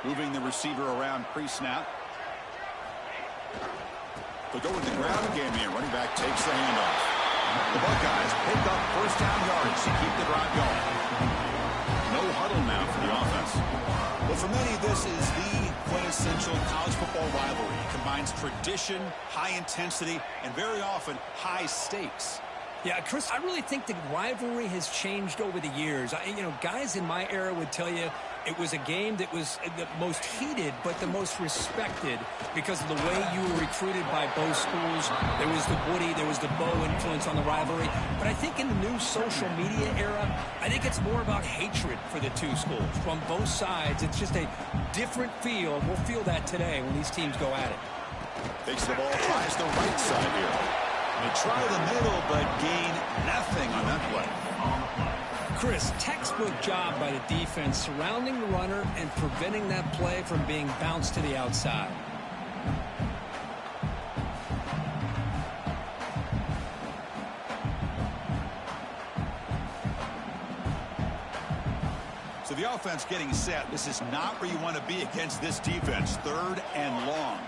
Moving the receiver around pre-snap. They'll go with the ground game here. Running back takes the handoff. The Buckeyes pick up first down yards to keep the drive going. No huddle now for the offense. Well, for many, this is the quintessential college football rivalry. It combines tradition, high intensity, and very often high stakes. Yeah, Chris, I really think the rivalry has changed over the years. Guys in my era would tell you it was a game that was the most heated but the most respected because of the way you were recruited by both schools. There was the Woody, there was the Bo influence on the rivalry. But I think in the new social media era, I think it's more about hatred for the two schools. From both sides, it's just a different feel. We'll feel that today when these teams go at it. Takes the ball, tries the right side here. They try the middle, but gain nothing on that play. Chris, textbook job by the defense surrounding the runner and preventing that play from being bounced to the outside. So the offense getting set. This is not where you want to be against this defense. 3rd and long.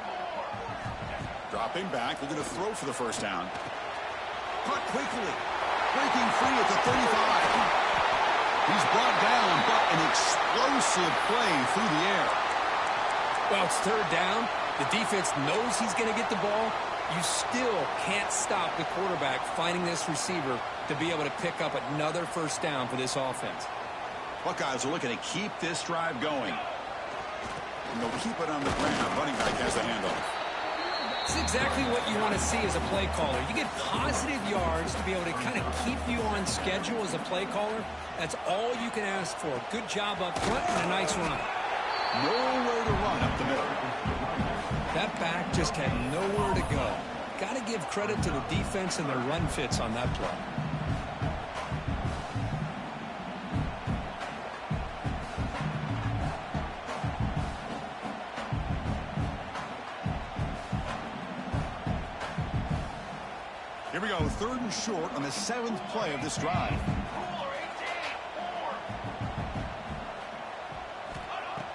Dropping back, they're going to throw for the first down. Caught quickly. Breaking free at the 35. He's brought down, but an explosive play through the air. Well, it's 3rd down. The defense knows he's going to get the ball. You still can't stop the quarterback finding this receiver to be able to pick up another first down for this offense. Buckeyes are looking to keep this drive going. And they'll keep it on the ground. Running back has the handoff. It's exactly what you want to see as a play caller. You get positive yards to be able to kind of keep you on schedule as a play caller. That's all you can ask for. Good job up front and a nice run. Nowhere to run up the middle. That back just had nowhere to go. Got to give credit to the defense and their run fits on that play. Here we go, 3rd and short on the 7th play of this drive.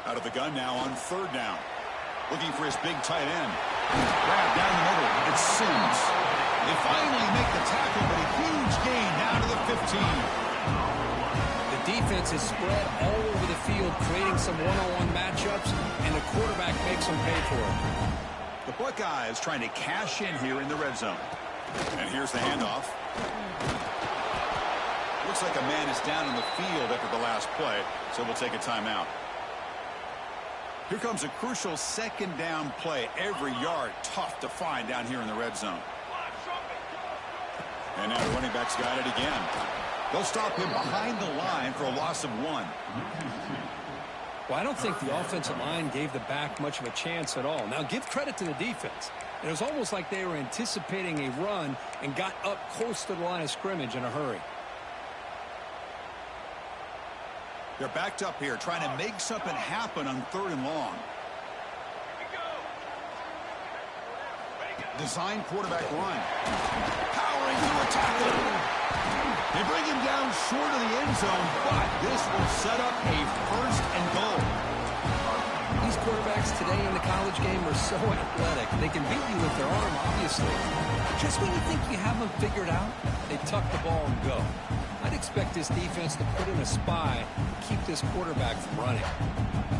Out of the gun now on 3rd down. Looking for his big tight end. Grabbed down the middle. It's Sims. They finally make the tackle, but a huge gain down to the 15. The defense is spread all over the field, creating some one-on-one matchups, and the quarterback makes them pay for it. The Buckeyes trying to cash in here in the red zone. And here's the handoff. Looks like a man is down in the field after the last play, so we'll take a timeout. Here comes a crucial 2nd down play. Every yard tough to find down here in the red zone. And now the running back's got it again. They'll stop him behind the line for a loss of 1. Well, I don't think the offensive line gave the back much of a chance at all. Now, give credit to the defense. It was almost like they were anticipating a run and got up close to the line of scrimmage in a hurry. They're backed up here, trying to make something happen on 3rd and long. Design quarterback run. Powering through a tackle. They bring him down short of the end zone, but this will set up a 1st and goal. These quarterbacks today in the college game are so athletic. They can beat you with their arm, obviously. Just when you think you have them figured out, they tuck the ball and go. I'd expect this defense to put in a spy to keep this quarterback from running.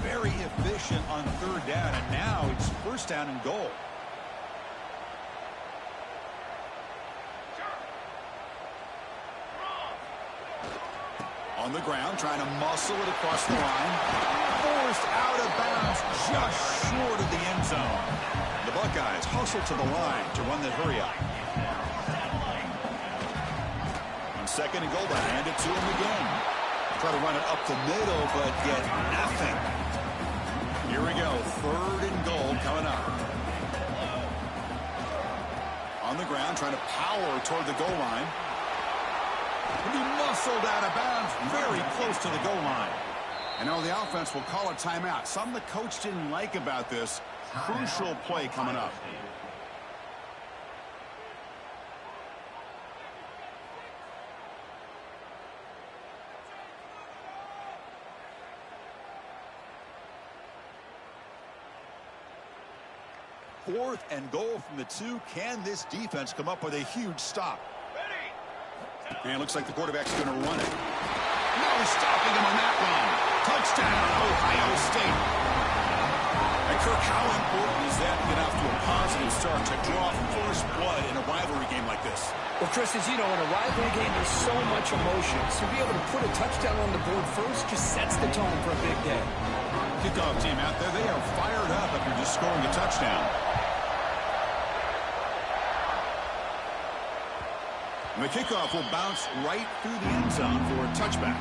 Very efficient on 3rd down, and now it's 1st down and goal. On the ground, trying to muscle it across the line. Forced out of bounds, just short of the end zone. The Buckeyes hustle to the line to run the hurry up. On 2nd and goal, they hand it to him again. Try to run it up the middle, but get nothing. Here we go, 3rd and goal coming up. On the ground, trying to power toward the goal line. He muscled out of bounds, very close to the goal line. And now the offense will call a timeout. Something the coach didn't like about this. Crucial play coming up. 4th and goal from the 2. Can this defense come up with a huge stop? And it looks like the quarterback's going to run it. No stopping him on that run. Touchdown, Ohio State. And Kirk, how important is that to get off to a positive start to draw first blood in a rivalry game like this? Well, Chris, as you know, in a rivalry game, there's so much emotion. So to be able to put a touchdown on the board first just sets the tone for a big day. Kickoff team out there, they are fired up after just scoring a touchdown. And the kickoff will bounce right through the end zone for a touchback.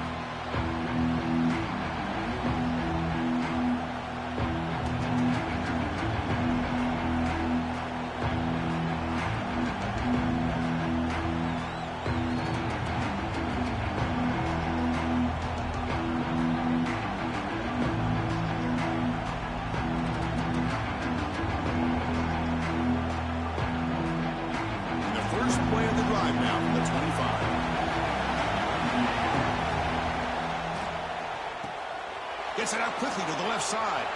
Gets it out quickly to the left side.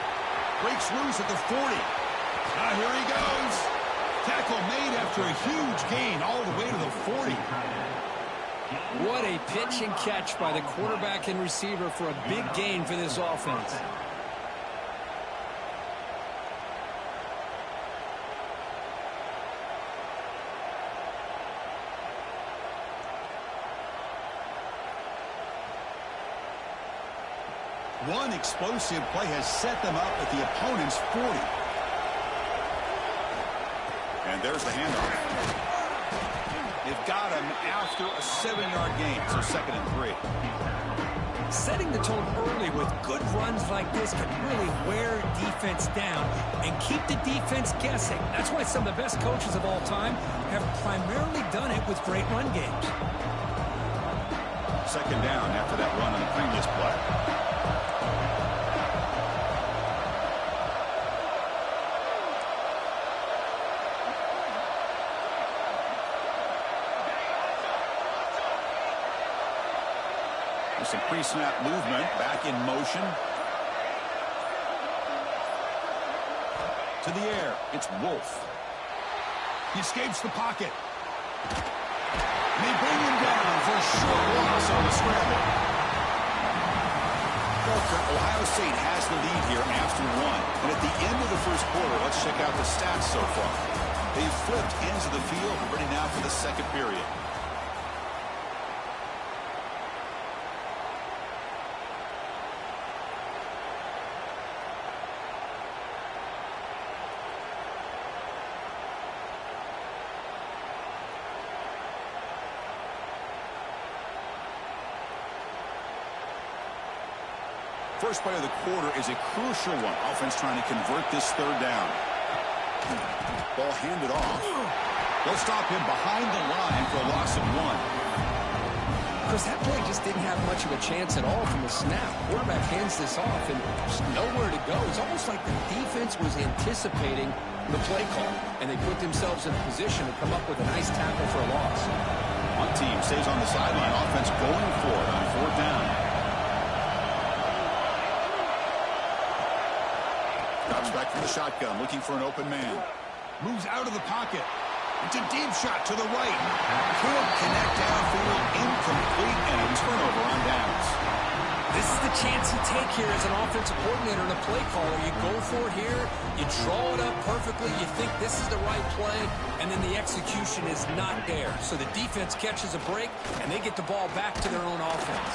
Breaks loose at the 40. Now here he goes. Tackle made after a huge gain all the way to the 40. What a pitch and catch by the quarterback and receiver for a big gain for this offense. One explosive play has set them up at the opponent's 40. And there's the handoff. They've got him after a 7-yard gain, so 2nd and 3. Setting the tone early with good runs like this can really wear defense down and keep the defense guessing. That's why some of the best coaches of all time have primarily done it with great run games. 2nd down after that run on the previous play. Some pre-snap movement, back in motion. To the air, it's Wolf. He escapes the pocket. And they bring him down for a short loss on the scramble. Ohio State has the lead here after 1. And at the end of the first quarter, let's check out the stats so far. They've flipped ends of the field, ready now for the 2nd period. First play of the quarter is a crucial one. Offense trying to convert this 3rd down. Ball handed off. They'll stop him behind the line for a loss of 1. Chris, that play just didn't have much of a chance at all from the snap. Quarterback hands this off and just nowhere to go. It's almost like the defense was anticipating the play call, and they put themselves in a position to come up with a nice tackle for a loss. One team stays on the sideline. Offense going for it on 4th down. Drops back from the shotgun, looking for an open man. Moves out of the pocket. It's a deep shot to the right. Can't connect downfield, incomplete, and a turnover on downs. This is the chance you take here as an offensive coordinator and a play caller. You go for it here, you draw it up perfectly, you think this is the right play, and then the execution is not there. So the defense catches a break, and they get the ball back to their own offense.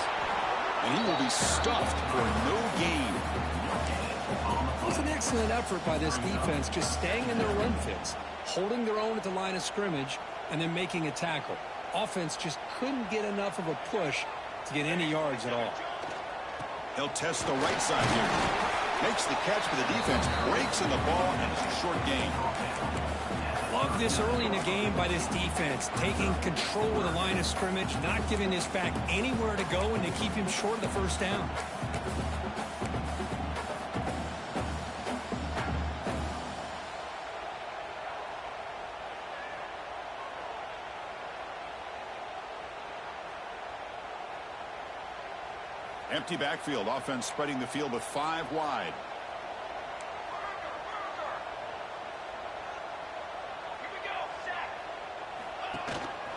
And he will be stuffed for no gain. It was an excellent effort by this defense, just staying in their run fits, holding their own at the line of scrimmage, and then making a tackle. Offense just couldn't get enough of a push to get any yards at all. He'll test the right side here. Makes the catch, but the defense breaks in the ball, and it's a short gain. Love this early in the game by this defense, taking control of the line of scrimmage, not giving this back anywhere to go, and to keep him short of the first down. Empty backfield. Offense spreading the field with 5 wide.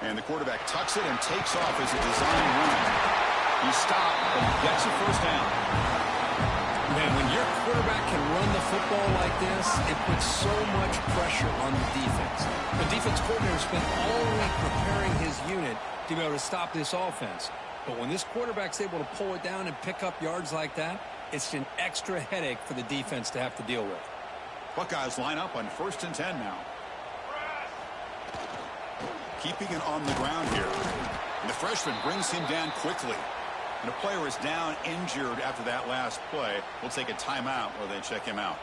And the quarterback tucks it and takes off as a design run. He stopped, but he gets a first down. Man, when your quarterback can run the football like this, it puts so much pressure on the defense. The defense coordinator spent all week preparing his unit to be able to stop this offense. But when this quarterback's able to pull it down and pick up yards like that, it's an extra headache for the defense to have to deal with. Buckeyes line up on 1st and 10 now. Keeping it on the ground here. And the freshman brings him down quickly. And a player is down injured after that last play. We'll take a timeout while they check him out.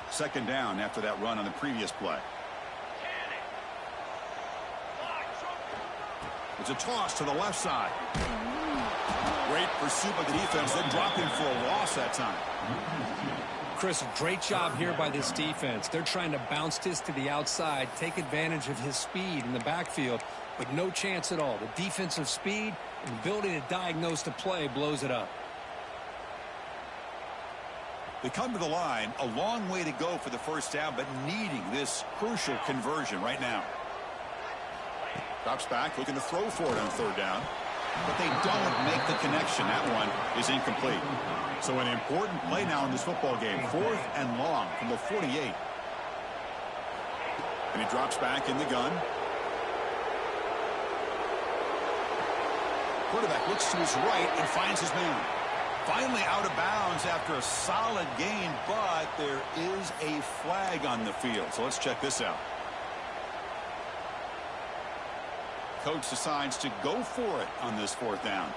Second down after that run on the previous play. It's a toss to the left side. Great pursuit by the defense, then dropping for a loss that time. Chris, great job here by this defense. They're trying to bounce this to the outside, take advantage of his speed in the backfield, but no chance at all. The defensive speed and ability to diagnose the play blows it up. They come to the line, a long way to go for the first down, but needing this crucial conversion right now. Drops back, looking to throw for it on 3rd down. But they don't make the connection. That one is incomplete. So an important play now in this football game. 4th and long from the 48. And he drops back in the gun. Quarterback looks to his right and finds his man. Finally out of bounds after a solid gain, but there is a flag on the field. So let's check this out. Coach decides to go for it on this 4th down.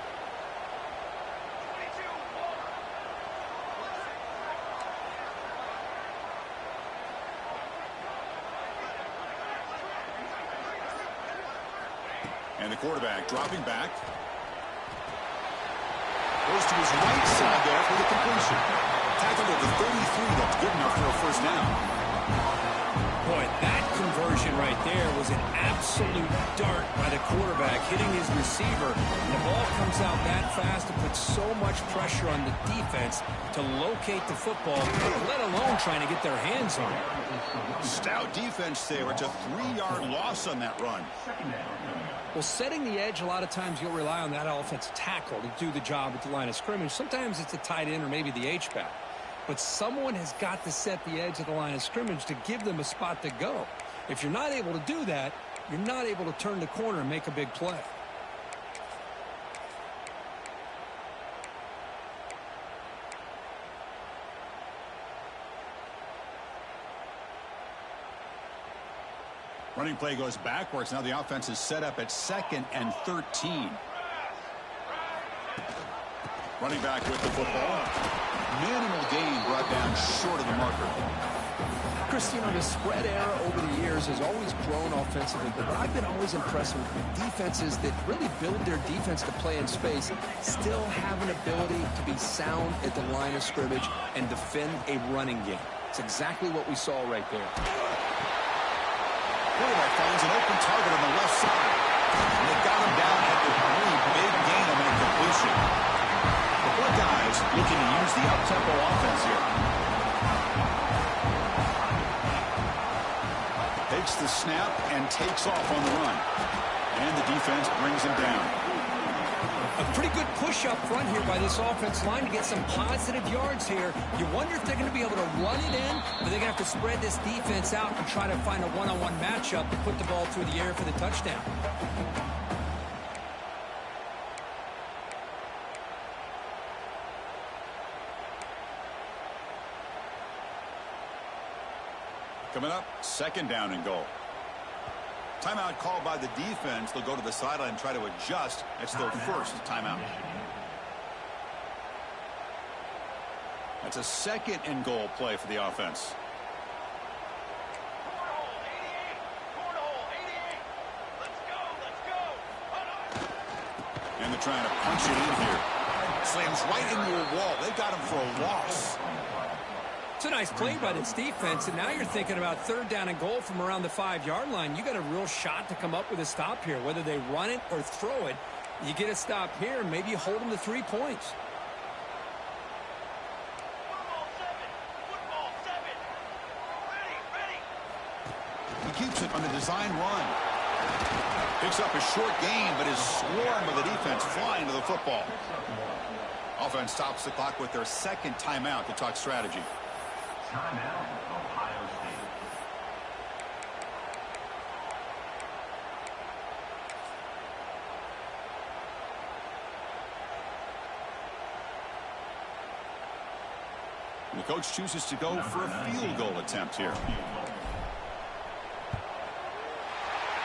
And the quarterback dropping back. Goes to his right side there for the completion. Tackled at the 33. That's good enough for a first down. Boy, that conversion right there was an absolute dart by the quarterback, hitting his receiver. And the ball comes out that fast to put so much pressure on the defense to locate the football, let alone trying to get their hands on it. Stout defense there. It's a 3-yard loss on that run. Well, setting the edge, a lot of times you'll rely on that offensive tackle to do the job at the line of scrimmage. Sometimes it's a tight end or maybe the H-back. But someone has got to set the edge of the line of scrimmage to give them a spot to go. If you're not able to do that, you're not able to turn the corner and make a big play. Running play goes backwards. Now the offense is set up at 2nd and 13. Running back with the football. Minimal gain brought down short of the marker. Chris, you know, the spread era over the years has always grown offensively, but I've been always impressed with defenses that really build their defense to play in space, still have an ability to be sound at the line of scrimmage and defend a running game. It's exactly what we saw right there. Quarterback finds an open target on the left side. And they got him down at the 3. Big gain on that completion. The Buckeyes looking to use the up-tempo offense here. Takes the snap and takes off on the run. And the defense brings him down. A pretty good push up front here by this offense line to get some positive yards here. You wonder if they're going to be able to run it in, or they're going to have to spread this defense out and try to find a one-on-one matchup to put the ball through the air for the touchdown. Coming up, 2nd down and goal. Timeout called by the defense. They'll go to the sideline and try to adjust. It's their first timeout. That's a 2nd and goal play for the offense. And they're trying to punch it in here. Slams right into a wall. They got him for a loss. It's a nice play by this defense, and now you're thinking about 3rd down and goal from around the 5-yard line. You got a real shot to come up with a stop here. Whether they run it or throw it, you get a stop here, and maybe you hold them to 3 points. He keeps it on the design run. Picks up a short gain, but is swarmed by the defense flying to the football. Offense stops the clock with their second timeout to talk strategy. Timeout, Ohio State. The coach chooses to go for a field goal attempt here.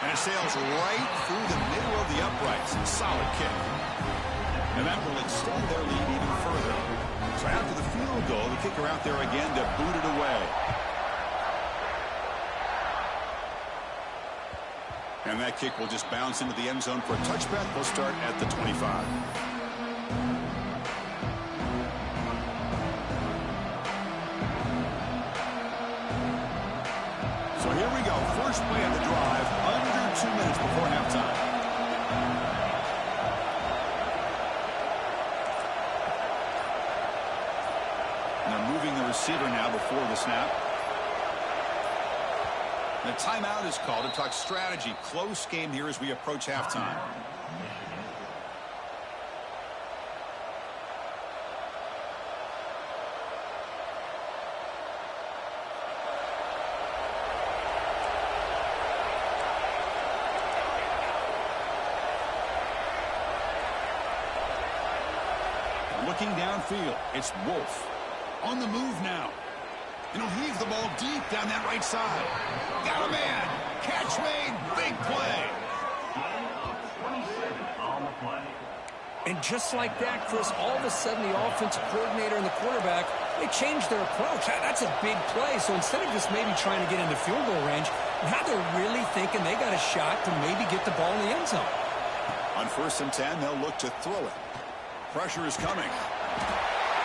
And it sails right through the middle of the uprights. Solid kick. And that will extend their lead even further. So after the field goal, the kicker out there again to boot it away. And that kick will just bounce into the end zone for a touchback. They'll start at the 25. So here we go. First play of the drive, under 2 minutes before halftime. And they're moving the receiver now before the snap. And a timeout is called to talk strategy. Close game here as we approach halftime. Looking downfield, it's Wolf. On the move now. And he'll heave the ball deep down that right side. Got a man. Catch made. Big play. And just like that, Chris, all of a sudden the offensive coordinator and the quarterback, they changed their approach. That's a big play. So instead of just maybe trying to get into field goal range, now they're really thinking they got a shot to maybe get the ball in the end zone. On 1st and 10, they'll look to throw it. Pressure is coming.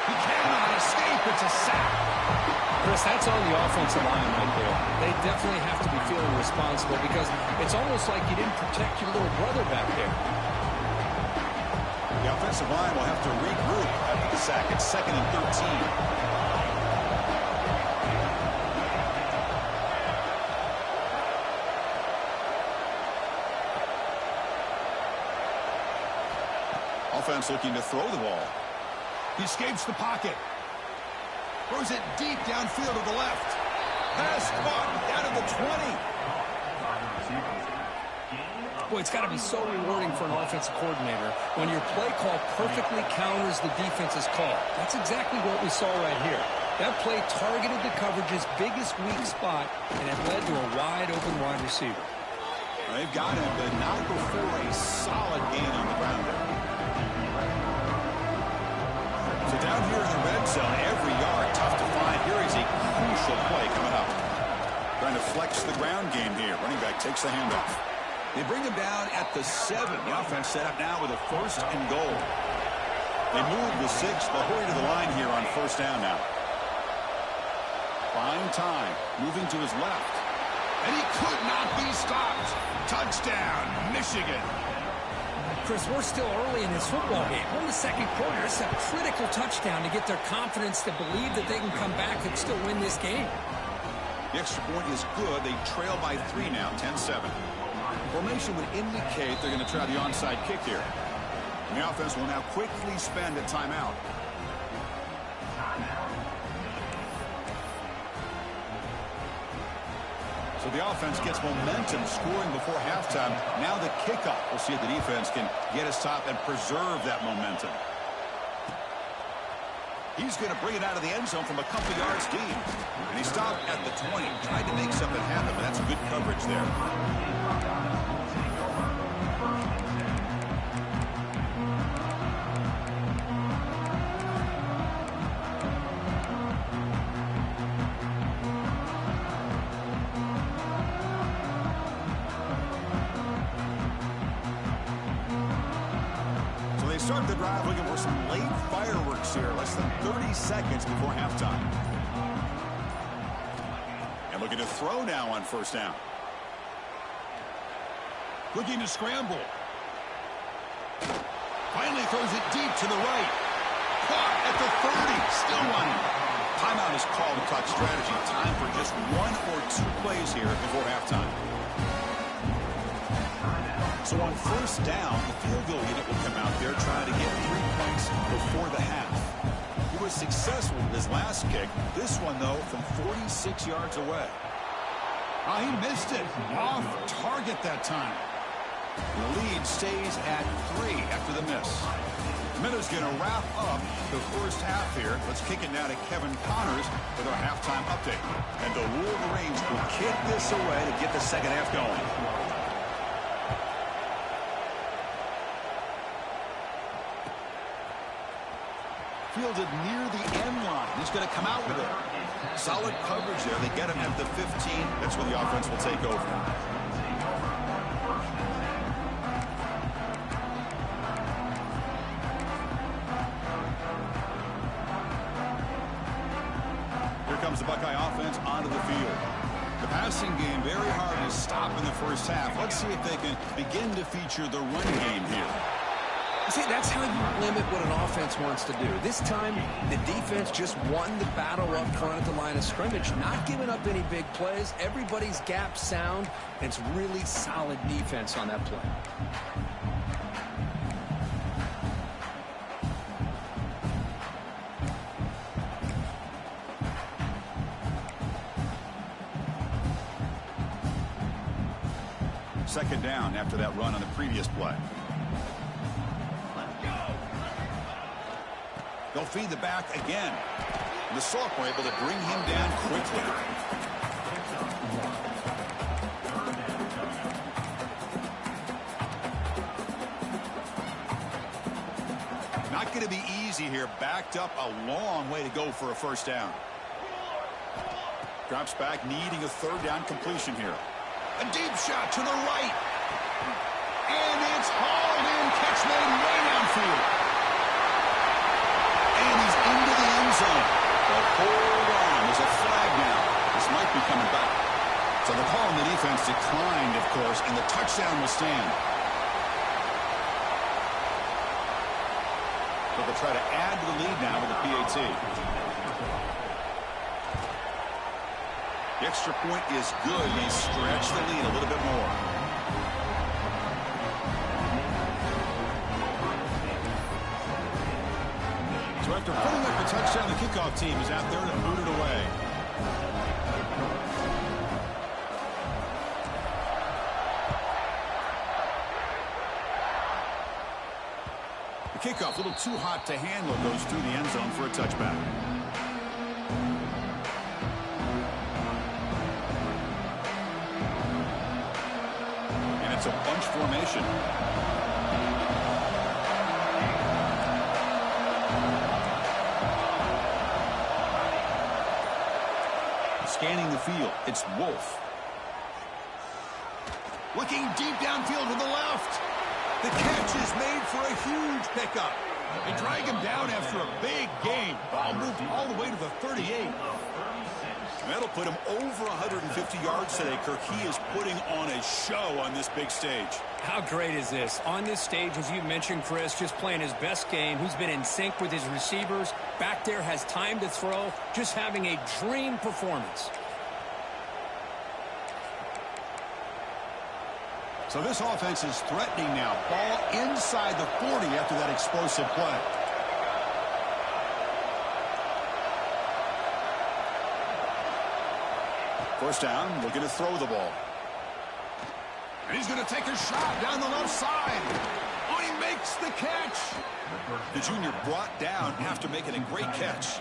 He cannot escape. It's a sack. Chris, that's on the offensive line right there. They definitely have to be feeling responsible because it's almost like you didn't protect your little brother back there. The offensive line will have to regroup after the sack. It's 2nd and 13. Offense looking to throw the ball. He escapes the pocket. Throws it deep downfield to the left. Pass caught out of the 20. Boy, it's got to be so rewarding for an offensive coordinator when your play call perfectly counters the defense's call. That's exactly what we saw right here. That play targeted the coverage's biggest weak spot, and it led to a wide-open wide receiver. Well, they've got him, but not before a solid gain on the ground there. So down here in the red zone, every yard tough to find. Here is a crucial play coming up. Trying to flex the ground game here. Running back takes the handoff. They bring him down at the 7. The offense set up now with a 1st and goal. They move the 6. They'll hurry to the line here on 1st down now. Buying time. Moving to his left. And he could not be stopped. Touchdown, Michigan. Chris, we're still early in this football game. We're in the 2nd quarter. It's a critical touchdown to get their confidence to believe that they can come back and still win this game. The extra point is good. They trail by 3 now, 10-7. Formation would indicate they're going to try the onside kick here. And the offense will now quickly spend a timeout. So the offense gets momentum scoring before halftime. Now the kickoff. We'll see if the defense can get a stop and preserve that momentum. He's going to bring it out of the end zone from a couple yards deep. And he stopped at the 20. Tried to make something happen, but that's good coverage there. Start the drive looking for some late fireworks here. Less than 30 seconds before halftime. And looking to throw now on 1st down. Looking to scramble. Finally throws it deep to the right. Caught at the 30. Still running. Timeout is called to talk strategy. Time for just 1 or 2 plays here before halftime. So on first down, the field goal unit will come out there trying to get 3 points before the half. He was successful with his last kick. This one, though, from 46 yards away. Oh, he missed it. Off target that time. The lead stays at 3 after the miss. Minutes going to wrap up the first half here. Let's kick it now to Kevin Connors with our halftime update. And the Wolverines will kick this away to get the second half going. Fielded near the end line. He's going to come out with it. Solid coverage there. They get him at the 15. That's where the offense will take over. Here comes the Buckeye offense onto the field. The passing game very hard to stop in the first half. Let's see if they can begin to feature the run game here. See, that's how you limit what an offense wants to do. This time, the defense just won the battle up front at the line of scrimmage, not giving up any big plays. Everybody's gap sound, and it's really solid defense on that play. Second down after that run on the previous play. They'll feed the back again. The Salk were able to bring him down quickly. Not going to be easy here. Backed up a long way to go for a first down. Drops back, needing a third down completion here. A deep shot to the right. And it's hauled in. Catch made way downfield. And he's into the end zone. But hold on. There's a flag now. This might be coming back. So the call on the defense declined, of course, and the touchdown will stand. But they'll try to add to the lead now with the PAT. The extra point is good. They stretch the lead a little bit more. So after putting up a touchdown, the kickoff team is out there to boot it away. The kickoff, a little too hot to handle, goes through the end zone for a touchback. And it's a bunch formation. Scanning the field, it's Wolf. Looking deep downfield to the left. The catch is made for a huge pickup. They drag him down after a big gain. Ball moved all the way to the 38. And that'll put him over 150 yards today, Kirk. He is putting on a show on this big stage. How great is this? On this stage, as you mentioned, Chris, just playing his best game. He's been in sync with his receivers. Back there, has time to throw. Just having a dream performance. So this offense is threatening now. Ball inside the 40 after that explosive play. First down, looking to throw the ball. And he's going to take a shot down the left side. Oh, he makes the catch. The junior brought down after making a great catch.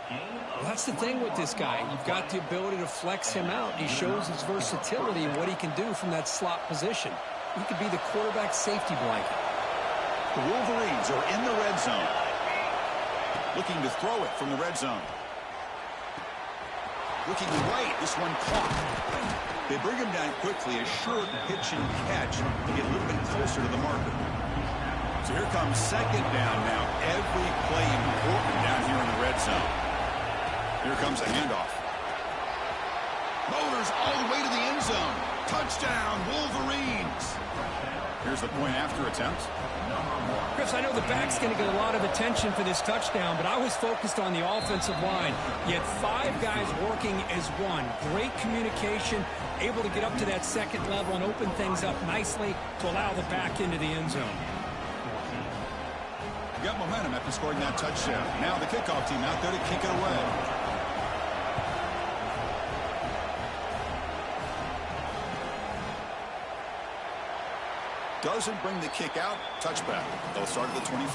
Well, that's the thing with this guy. You've got the ability to flex him out. He shows his versatility and what he can do from that slot position. He could be the quarterback safety blanket. The Wolverines are in the red zone. Looking to throw it from the red zone. Looking right, this one caught. They bring him down quickly, a short pitch and catch to get a little bit closer to the marker. So here comes second down now. Every play important down here in the red zone. Here comes a handoff. Motors all the way to the end zone. Touchdown, Wolverines. Here's the point after attempt. Chris, I know the back's going to get a lot of attention for this touchdown, but I was focused on the offensive line. You had 5 guys working as one. Great communication, able to get up to that second level and open things up nicely to allow the back into the end zone. Got momentum after scoring that touchdown. Now the kickoff team out there to kick it away. Doesn't bring the kick out. Touchback. They'll start at the 25.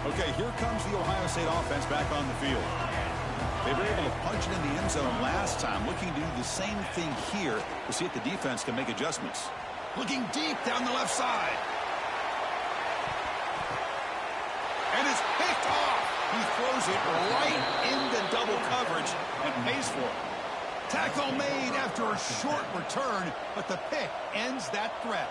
Okay, here comes the Ohio State offense back on the field. They were able to punch it in the end zone last time. Looking to do the same thing here to see if the defense can make adjustments. Looking deep down the left side. And it's picked off. He throws it right into double coverage and pays for it. Tackle made after a short return, but the pick ends that threat.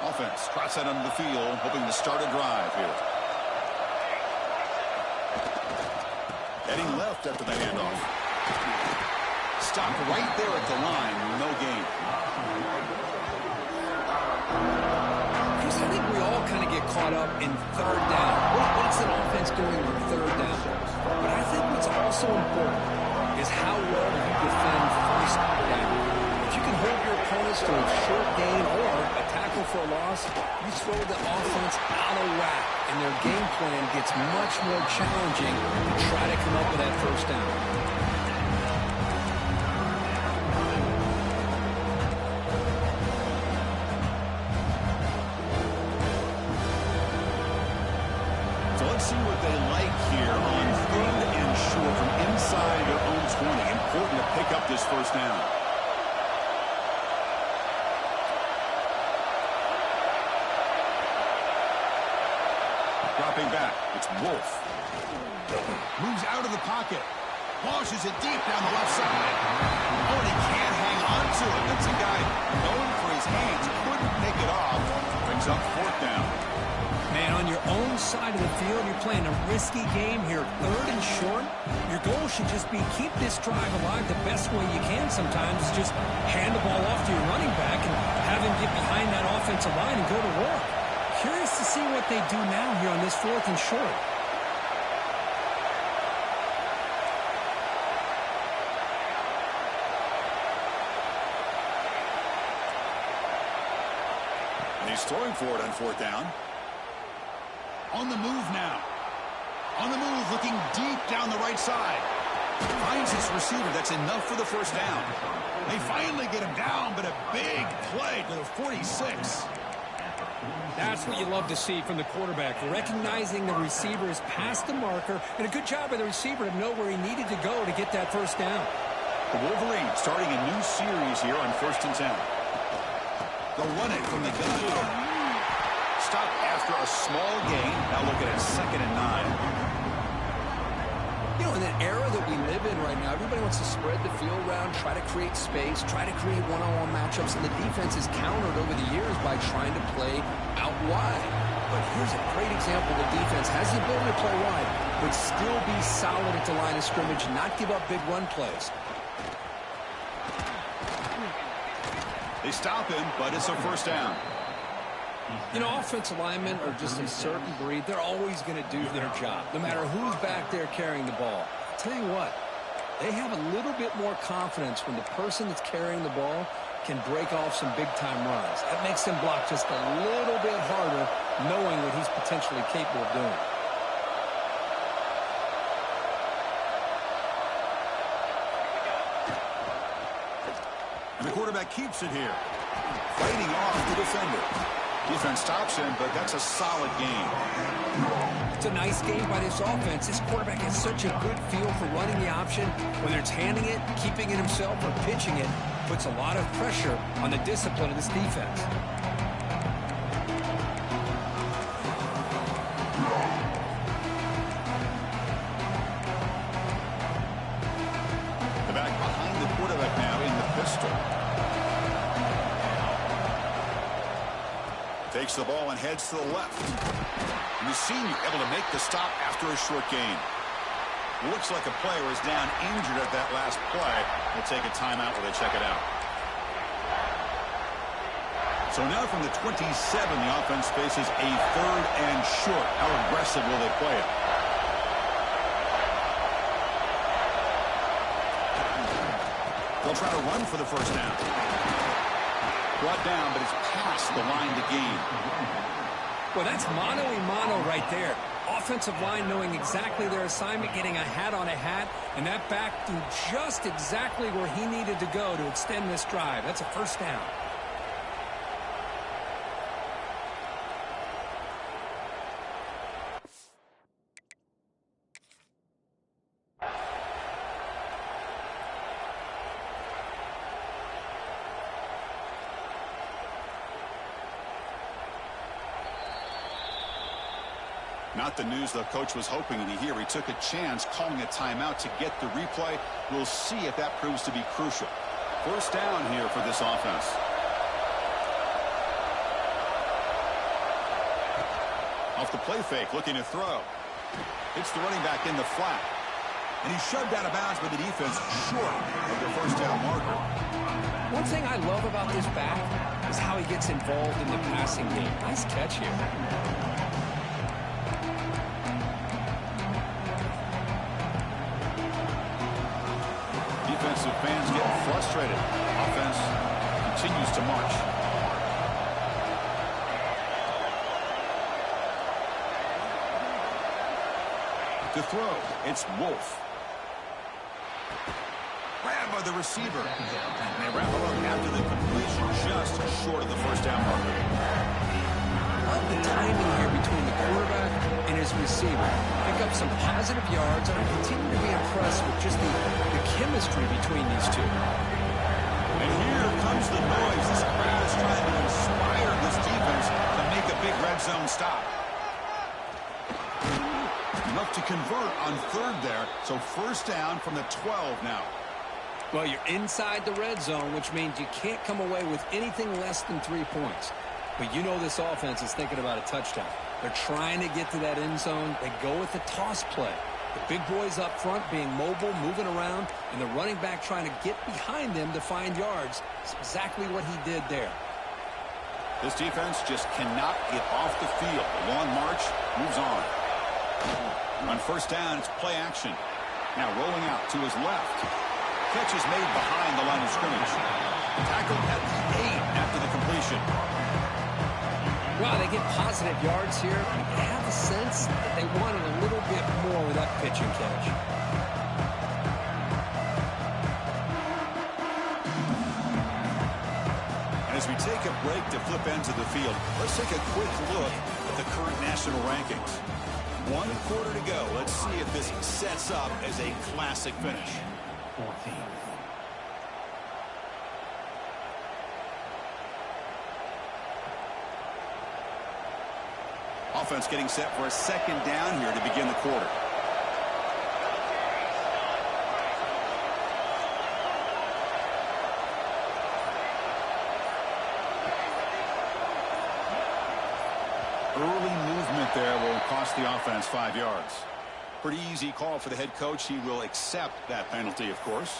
Offense trots that onto the field, hoping to start a drive here. Heading left after the handoff. Stopped right there at the line, no gain. Chris, I think we all kind of get caught up in third down. What's an offense doing on third down? But I think what's also important is how well you defend first down. If you can hold your opponents to a short gain or a tackle for a loss, you throw the offense out of whack, and their game plan gets much more challenging to try to come up with that first down. See what they like here on third and short from inside their own 20. Important to pick up this first down. Dropping back, it's Wolf. Moves out of the pocket. Launches it deep down the left side. Oh, and he can't hang on to it. That's a guy known for his hands. Couldn't pick it off. Brings up 4th down. Man, on your own side of the field, you're playing a risky game here. Third and short, your goal should just be keep this drive alive the best way you can sometimes. Is just hand the ball off to your running back and have him get behind that offensive line and go to work. Curious to see what they do now here on this 4th and short. And he's throwing for it on 4th down. On the move now. On the move, looking deep down the right side. Finds his receiver. That's enough for the first down. They finally get him down, but a big play to the 46. That's what you love to see from the quarterback. Recognizing the receiver is past the marker, and a good job by the receiver to know where he needed to go to get that first down. The Wolverines starting a new series here on 1st and 10. They'll run it from the gun. Stop after a small gain. Now looking at 2nd and 9. You know, in that era that we live in right now, everybody wants to spread the field around, try to create space, try to create one-on-one matchups, and the defense is countered over the years by trying to play out wide. But here's a great example. The defense has the ability to play wide, but still be solid at the line of scrimmage, not give up big run plays. They stop him, but it's a first down. You know, offensive linemen are just a certain breed. They're always going to do their job, no matter who's back there carrying the ball. I'll tell you what, they have a little bit more confidence when the person that's carrying the ball can break off some big-time runs. That makes them block just a little bit harder, knowing what he's potentially capable of doing. And the quarterback keeps it here. Fighting off the defender. Defense stops him, but that's a solid game. It's a nice game by this offense. This quarterback has such a good feel for running the option. Whether it's handing it, keeping it himself, or pitching it, puts a lot of pressure on the discipline of this defense. The back behind the quarterback now in the pistol. Takes the ball and heads to the left. And the senior able to make the stop after a short gain. Looks like a player is down injured at that last play. We'll take a timeout while they check it out. So now from the 27, the offense faces a 3rd and short. How aggressive will they play it? They'll try to run for the first down. Brought down, but it's past the line to gain. Well, that's mano-a-mano right there. Offensive line knowing exactly their assignment, getting a hat on a hat, and that back threw just exactly where he needed to go to extend this drive. That's a first down. Not the news the coach was hoping to hear. He took a chance calling a timeout to get the replay. We'll see if that proves to be crucial. First down here for this offense. Off the play fake, looking to throw. Hits the running back in the flat. And he's shoved out of bounds by the defense short of the first down marker. One thing I love about this back is how he gets involved in the passing game. Nice catch here. Defensive fans getting frustrated. Offense continues to march. To throw, it's Wolf. Grabbed by the receiver. And they wrap it up after the completion, just short of the first down marker. Love the timing here between the quarterback and his receiver. Pick up some positive yards, and I continue to be impressed with just the chemistry between these two. And here comes the noise. This crowd is trying to inspire this defense to make a big red zone stop. Enough to convert on 3rd there, so first down from the 12 now. Well, you're inside the red zone, which means you can't come away with anything less than 3 points. But you know this offense is thinking about a touchdown. They're trying to get to that end zone. They go with the toss play. The big boys up front being mobile, moving around, and the running back trying to get behind them to find yards. It's exactly what he did there. This defense just cannot get off the field. The long march moves on. On first down, it's play action. Now rolling out to his left. Catch is made behind the line of scrimmage. Tackled at the 8 after the completion. Wow, they get positive yards here. I have a sense that they wanted a little bit more with that pitch and catch. And as we take a break to flip ends of the field, let's take a quick look at the current national rankings. 1 quarter to go. Let's see if this sets up as a classic finish. 14. Offense getting set for a second down here to begin the quarter. Early movement there will cost the offense 5 yards. Pretty easy call for the head coach. He will accept that penalty, of course.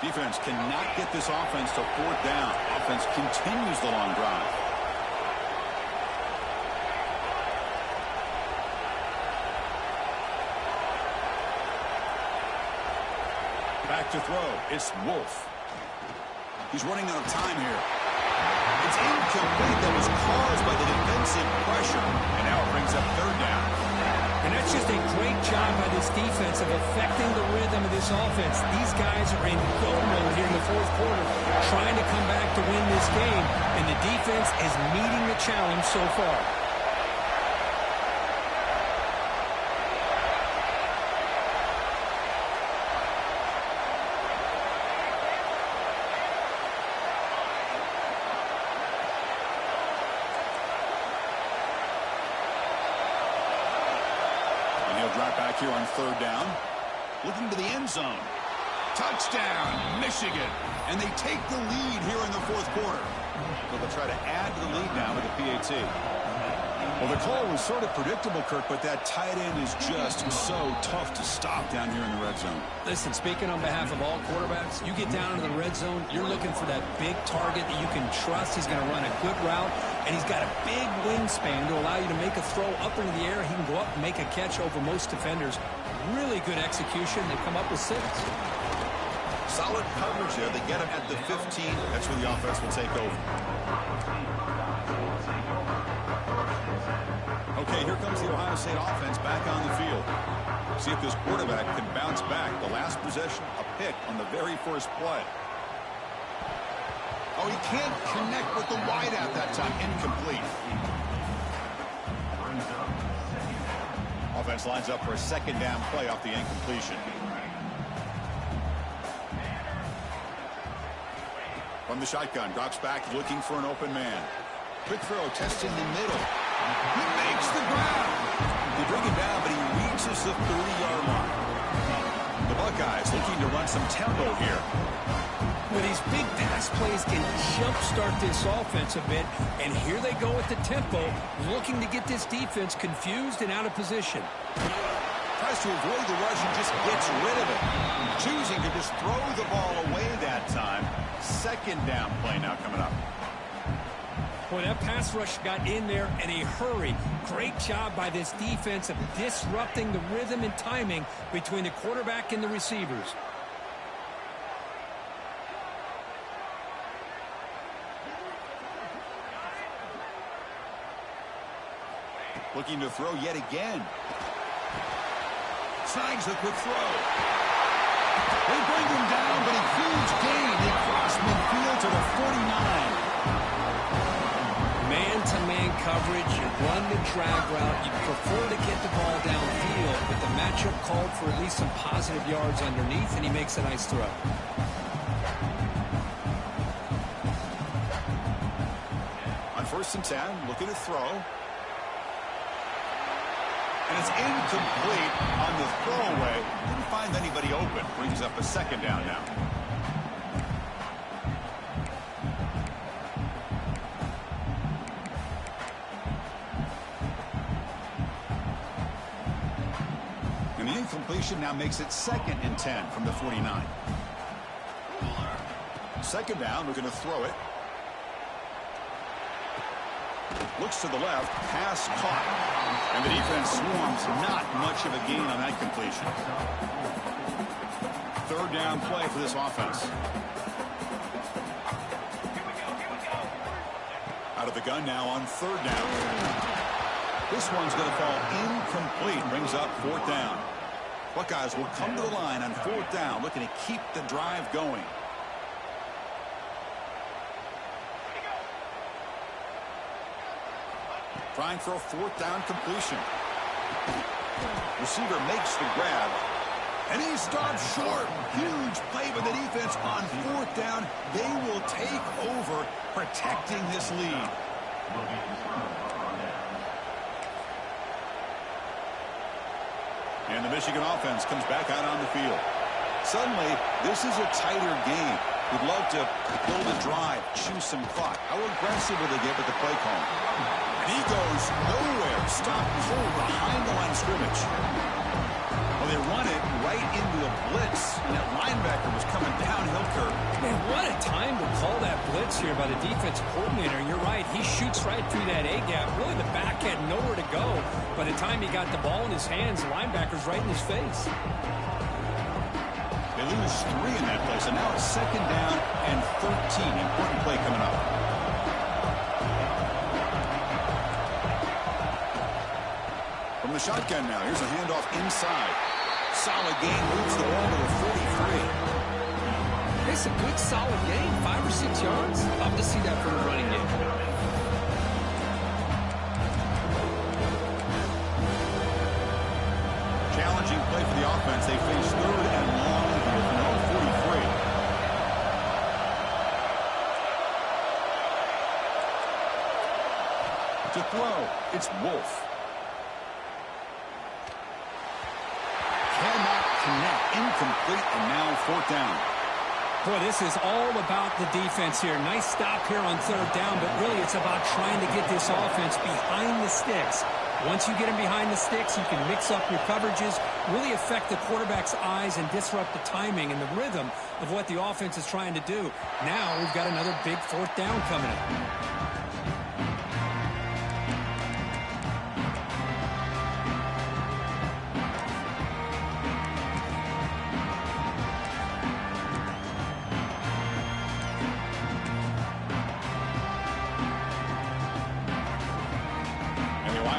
Defense cannot get this offense to 4th down. Offense continues the long drive. Back to throw. It's Wolf. He's running out of time here. It's incomplete. That was caused by the defensive pressure. And now it brings up 3rd down. And that's just a great job by this defense of affecting the rhythm of this offense. These guys are in go mode here in the 4th quarter, trying to come back to win this game. And the defense is meeting the challenge so far. Drop back here on 3rd down. Looking to the end zone. Touchdown, Michigan. And they take the lead here in the fourth quarter. So they'll try to add to the lead now with the PAT. Well, the call was sort of predictable, Kirk, but that tight end is just so tough to stop down here in the red zone. Listen, speaking on behalf of all quarterbacks, you get down into the red zone, you're looking for that big target that you can trust. He's going to run a good route, and he's got a big wingspan to allow you to make a throw up into the air. He can go up and make a catch over most defenders. Really good execution. They come up with 6. Solid coverage there. They get him at the 15. That's where the offense will take over. Okay, here comes the Ohio State offense back on the field. See if this quarterback can bounce back. The last possession, a pick on the very first play. Oh, he can't connect with the wideout that time. Incomplete. Offense lines up for a second down play off the incompletion. From the shotgun, drops back looking for an open man. Quick throw, testing the middle. He makes the grab. They bring him down, but he reaches the 30-yard line. The Buckeyes looking to run some tempo here. Well, these big pass plays can jumpstart this offense a bit, and here they go with the tempo, looking to get this defense confused and out of position. Tries to avoid the rush and just gets rid of it. Choosing to just throw the ball away that time. Second down play now coming up. Boy, that pass rush got in there in a hurry. Great job by this defense of disrupting the rhythm and timing between the quarterback and the receivers. Looking to throw yet again. Signs the quick throw. They bring him down, but a huge gain. They cross midfield to the 49. Man-to-man coverage, you run the drag route, you prefer to get the ball downfield, but the matchup called for at least some positive yards underneath, and he makes a nice throw. On 1st and 10, looking to throw. And it's incomplete on the throwaway. Didn't find anybody open. Brings up a second down now. And the incompletion now makes it 2nd and 10 from the 49. Second down, we're going to throw it. Looks to the left, pass caught. And the defense swarms, not much of a gain on that completion. 3rd down play for this offense. Out of the gun now on 3rd down. This one's going to fall incomplete, brings up 4th down. Buckeyes will come to the line on 4th down, looking to keep the drive going. Trying for a 4th down completion. Receiver makes the grab. And he stops short. Huge play by the defense on 4th down. They will take over, protecting this lead. And the Michigan offense comes back out on the field. Suddenly, this is a tighter game. We'd love to build a drive, choose some clock. How aggressive will they get with the play call? And he goes nowhere. Stop cold behind the line of scrimmage. Well, they run it right into a blitz. And that linebacker was coming downhill, Kirk. Man, what a time to call that blitz here by the defensive coordinator. And you're right, he shoots right through that A-gap. Really, the back had nowhere to go. By the time he got the ball in his hands, the linebacker's right in his face. They lose 3 in that play, so now it's 2nd down and 13. Important play coming up. From the shotgun now, here's a handoff inside. Solid gain, moves the ball to the 43. It's a good, solid game, 5 or 6 yards. Love to see that from a running game. Challenging play for the offense. They face 3rd and long here from the 43. To throw, it's Wolf. Cannot connect. incomplete, and now fourth down. Boy, this is all about the defense here. Nice stop here on third down, but really it's about trying to get this offense behind the sticks. Once you get them behind the sticks, you can mix up your coverages, really affect the quarterback's eyes and disrupt the timing and the rhythm of what the offense is trying to do. Now we've got another big fourth down coming up.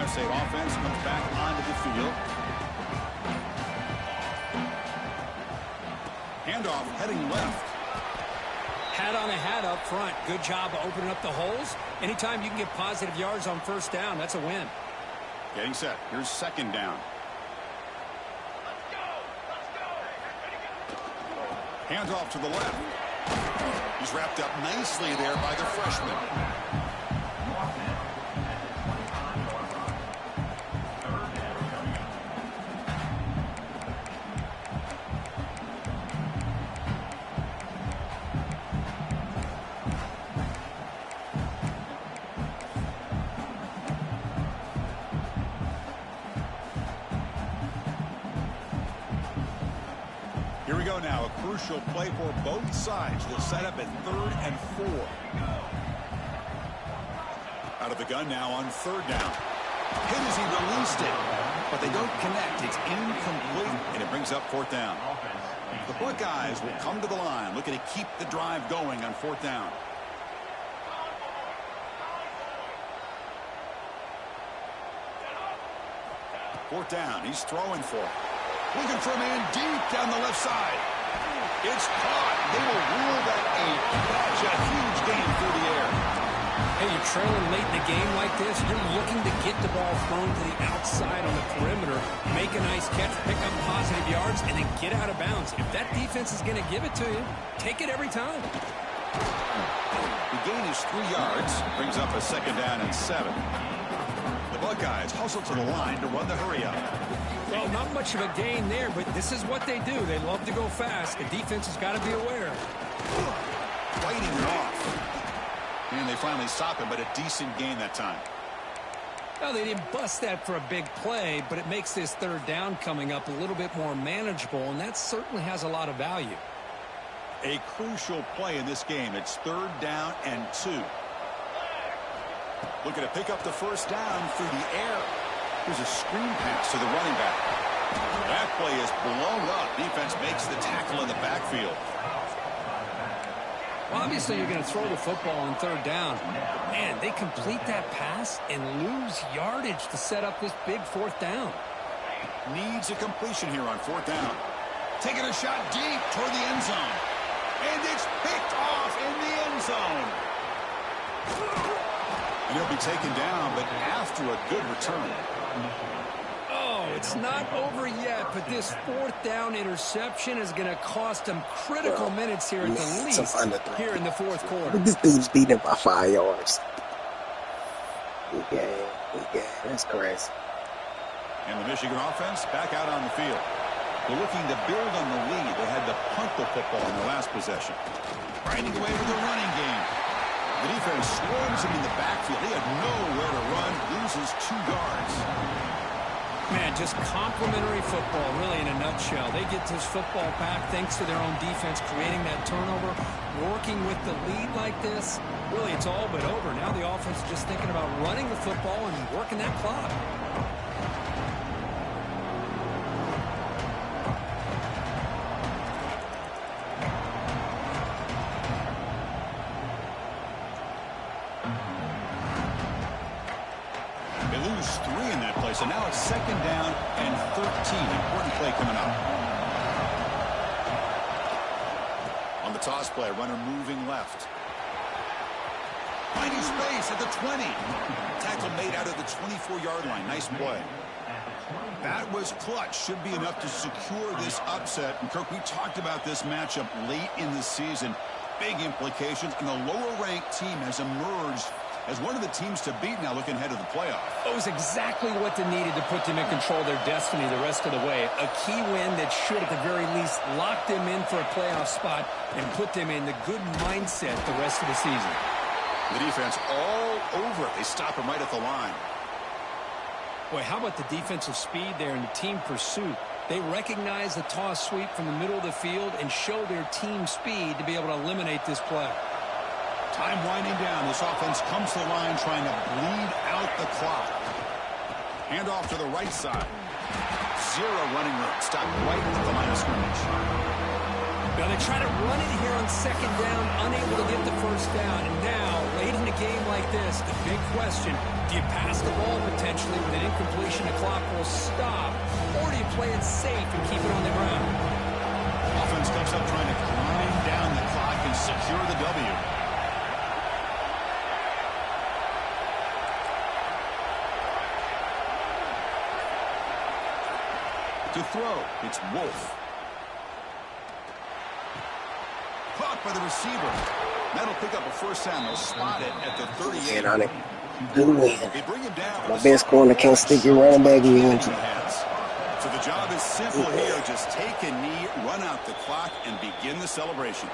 State offense comes back onto the field. Handoff heading left. Hat on a hat up front. Good job of opening up the holes. Anytime you can get positive yards on first down, that's a win. Getting set. Here's second down. Handoff to the left. He's wrapped up nicely there by the freshman. Here we go now, a crucial play for both sides. They'll set up at 3rd and 4. Out of the gun now on third down. Hit as he released it, but they don't connect. It's incomplete, and it brings up fourth down. The Buckeyes will come to the line, looking to keep the drive going on fourth down. Fourth down, he's throwing for it. Looking for a man deep down the left side. It's caught. They will rule that a catch, a huge gain through the air. Hey, you're trailing late in the game like this. You're looking to get the ball thrown to the outside on the perimeter, make a nice catch, pick up positive yards, and then get out of bounds. If that defense is going to give it to you, take it every time. The gain is 3 yards. Brings up a second down and 7. The Buckeyes hustle to the line to run the hurry up. Well, not much of a gain there, but this is what they do. They love to go fast. The defense has got to be aware. Fighting it off. And they finally stop him, but a decent gain that time. Well, they didn't bust that for a big play, but it makes this third down coming up a little bit more manageable, and that certainly has a lot of value. A crucial play in this game. It's 3rd down and 2. Looking to pick up the first down through the air. Here's a screen pass to the running back. That play is blown up. Defense makes the tackle in the backfield. Well, obviously, you're going to throw the football on third down. Man, they complete that pass and lose yardage to set up this big fourth down. Needs a completion here on fourth down. Taking a shot deep toward the end zone. And it's picked off in the end zone. And he'll be taken down, but after a good return. Oh, it's not over yet, but this fourth down interception is going to cost them critical minutes here at the least here in the fourth quarter. This dude's beating by 5 yards. Okay, that's crazy. And the Michigan offense back out on the field. They're looking to build on the lead. They had to punt the football in their last possession. Grinding away with a running game. The defense swarms him in the backfield. He had nowhere to run, loses 2 yards. Man, just complimentary football, really, in a nutshell. They get this football back thanks to their own defense, creating that turnover, working with the lead like this. Really, it's all but over. Now the offense is just thinking about running the football and working that clock. So now it's second down and 13. Important play coming up. On the toss play, runner moving left. Finding space at the 20. Tackle made out of the 24-yard line. Nice play. That was clutch. Should be enough to secure this upset. And Kirk, we talked about this matchup late in the season. Big implications. And the lower-ranked team has emerged as one of the teams to beat now looking ahead of the playoff. It was exactly what they needed to put them in control of their destiny the rest of the way. A key win that should, at the very least, lock them in for a playoff spot and put them in the good mindset the rest of the season. The defense all over it. They stop him right at the line. Boy, how about the defensive speed there and the team pursuit? They recognize the toss sweep from the middle of the field and show their team speed to be able to eliminate this play. Time winding down. This offense comes to the line trying to bleed out the clock. Hand off to the right side. Zero running room. Stop right at the line of scrimmage. Now they try to run it here on second down, unable to get the first down. And now, late in a game like this, the big question, do you pass the ball potentially with an incompletion? The clock will stop. Or do you play it safe and keep it on the ground? Offense comes up trying to grind down the clock and secure the W. To throw, it's Wolf. Caught by the receiver. That'll pick up a first down. They'll spot it at the 38. Get on it. Good win. They bring him down. My best corner can't stick your running back in. So the job is simple here. Just take a knee, run out the clock, and begin the celebration.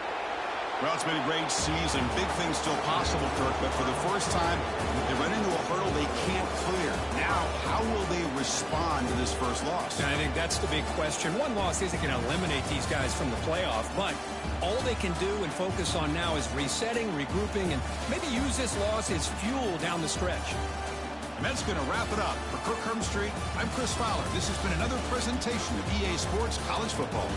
Well, it's been a great season. Big things still possible, Kirk, but for the first time, they run into a hurdle they can't clear. Now, how will they respond to this first loss? And I think that's the big question. One loss isn't going to eliminate these guys from the playoff, but all they can do and focus on now is resetting, regrouping, and maybe use this loss as fuel down the stretch. And that's going to wrap it up. For Kirk Herbstreit, I'm Chris Fowler. This has been another presentation of EA Sports College Football.